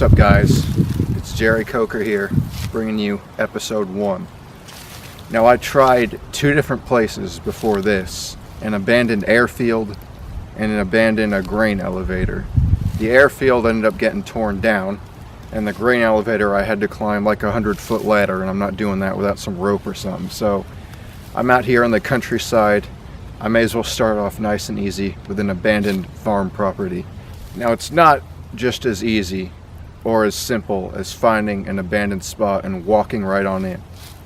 up, guys? It's Jerry Coker here, bringing you episode 1. Now, I tried 2 different places before this, an abandoned airfield and an abandoned grain elevator. The airfield ended up getting torn down, and the grain elevator I had to climb like a 100-foot ladder, and I'm not doing that without some rope or something. So I'm out here in the countryside. I may as well start off nice and easy with an abandoned farm property. Now, it's not just as easy or as simple as finding an abandoned spot and walking right on in.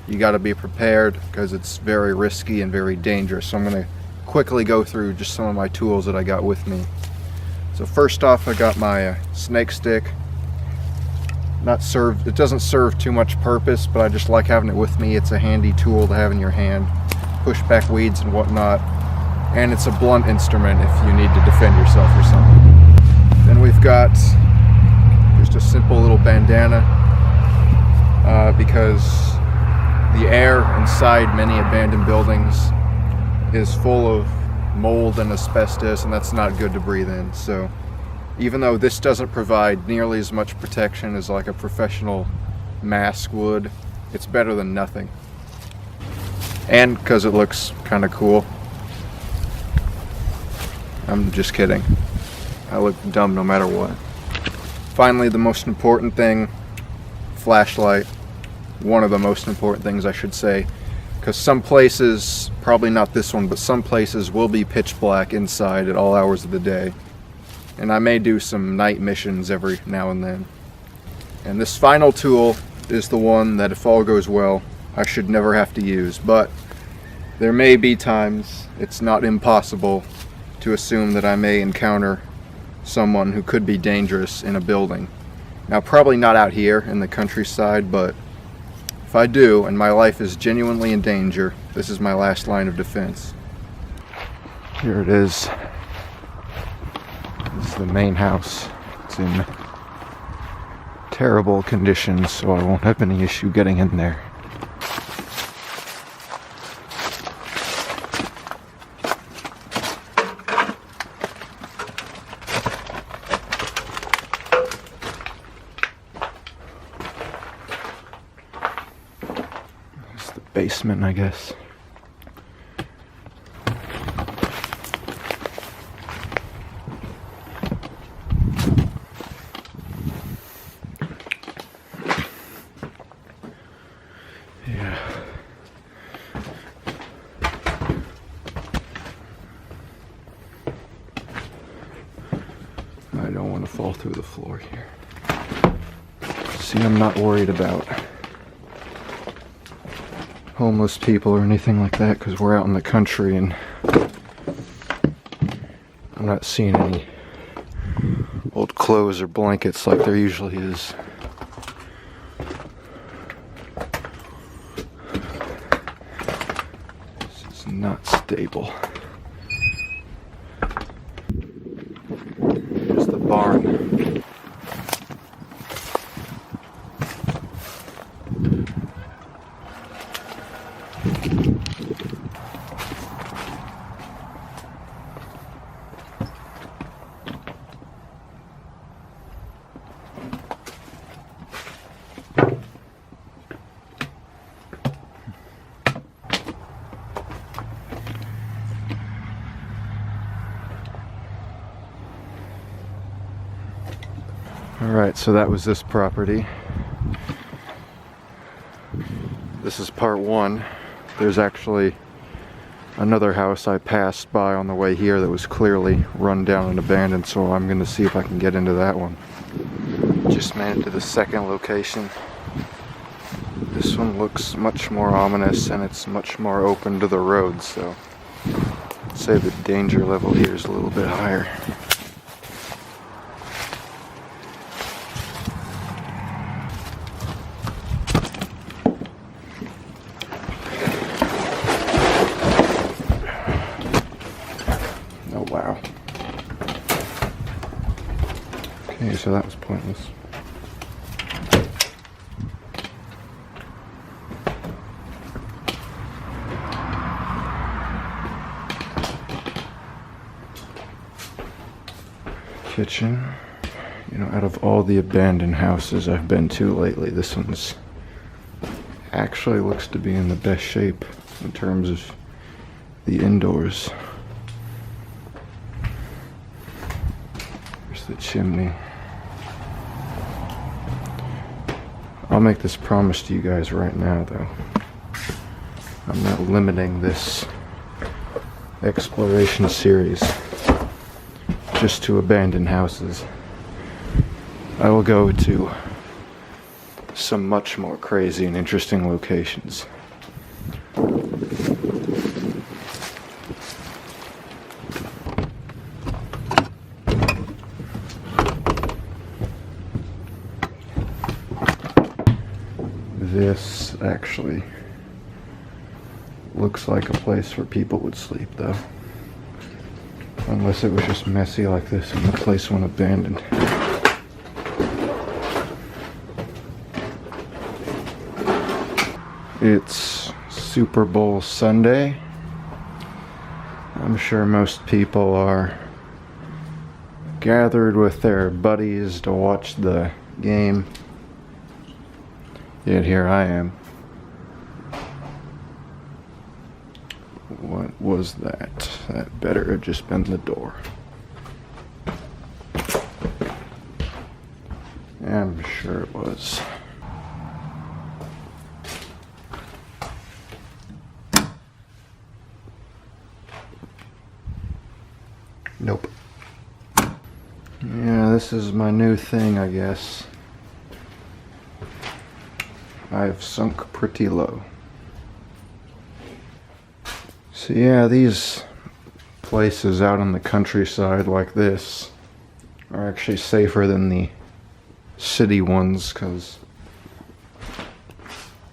You got to be prepared because it's very risky and very dangerous. So I'm going to quickly go through just some of my tools that I got with me. So first off, I got my snake stick. It doesn't serve too much purpose, but I just like having it with me. It's a handy tool to have in your hand, push back weeds and whatnot, and it's a blunt instrument if you need to defend yourself or something. Then we've got just a simple little bandana because the air inside many abandoned buildings is full of mold and asbestos, and that's not good to breathe in. So even though this doesn't provide nearly as much protection as like a professional mask would, it's better than nothing. And because it looks kind of cool. I'm just kidding. I look dumb no matter what. Finally, the most important thing, flashlight. One of the most important things, I should say, because some places, probably not this one, but some places will be pitch black inside at all hours of the day. And I may do some night missions every now and then. And this final tool is the one that, if all goes well, I should never have to use. But there may be times, it's not impossible to assume that I may encounter someone who could be dangerous in a building. Now, probably not out here in the countryside, but if I do and my life is genuinely in danger, this is my last line of defense. Here it is. This is the main house. It's in terrible condition, so I won't have any issue getting in there. It's the basement, I guess. I don't want to fall through the floor here. See, I'm not worried about homeless people or anything like that because we're out in the country and I'm not seeing any old clothes or blankets like there usually is. This is not stable. Barn. Alright, so that was this property. This is part 1. There's actually another house I passed by on the way here that was clearly run down and abandoned, so I'm going to see if I can get into that one. Just made it to the second location. This one looks much more ominous and it's much more open to the road, so I'd say the danger level here is a little bit higher. Oh wow. Okay, so that was pointless. Kitchen. You know, out of all the abandoned houses I've been to lately, this one's actually looks to be in the best shape in terms of the indoors. There's the chimney. I'll make this promise to you guys right now, though. I'm not limiting this exploration series just to abandoned houses. I will go to some much more crazy and interesting locations. This actually looks like a place where people would sleep, though. Unless it was just messy like this and the place went abandoned. It's Super Bowl Sunday. I'm sure most people are gathered with their buddies to watch the game. Yet here I am. What was that? That better have just been the door. I'm sure it was. Nope. Yeah, this is my new thing, I guess. I've sunk pretty low. So yeah, these places out in the countryside like this are actually safer than the city ones, because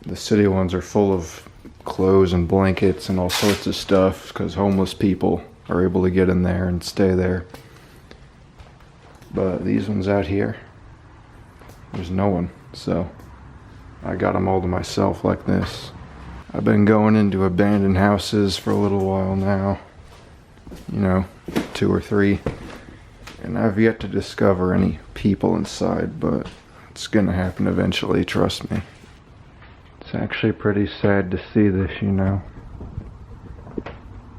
the city ones are full of clothes and blankets and all sorts of stuff, because homeless people are able to get in there and stay there. But these ones out here, there's no one, so I got them all to myself like this. I've been going into abandoned houses for a little while now, you know, 2 or 3, and I've yet to discover any people inside, but it's gonna happen eventually, trust me. It's actually pretty sad to see this, you know.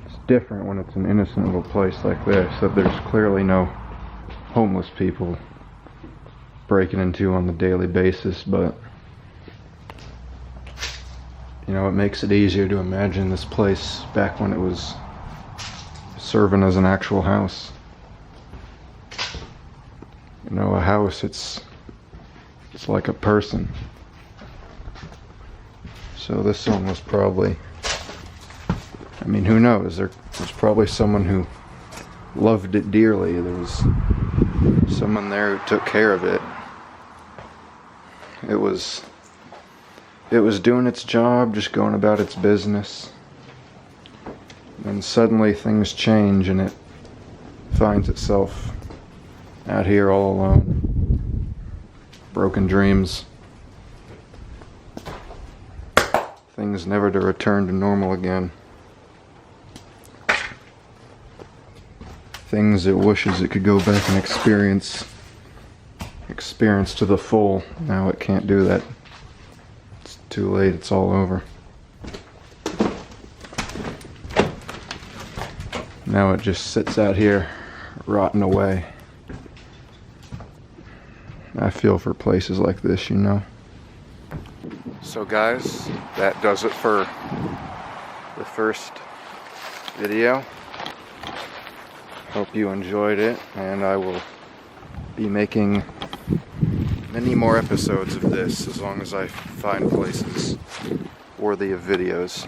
It's different when it's an innocent little place like this, that there's clearly no homeless people breaking into on the daily basis, but you know, it makes it easier to imagine this place back when it was serving as an actual house. You know, a house, it's like a person. So this one was probably, I mean, who knows? There's probably someone who loved it dearly. There was someone there who took care of it. It was doing its job, just going about its business. And suddenly things change and it finds itself out here all alone. Broken dreams. Things never to return to normal again. Things it wishes it could go back and experience to the full. Now it can't do that. Too late, it's all over. Now it just sits out here, rotting away. I feel for places like this, you know. So guys, that does it for the first video. Hope you enjoyed it, and I will be making many more episodes of this as long as I find places worthy of videos.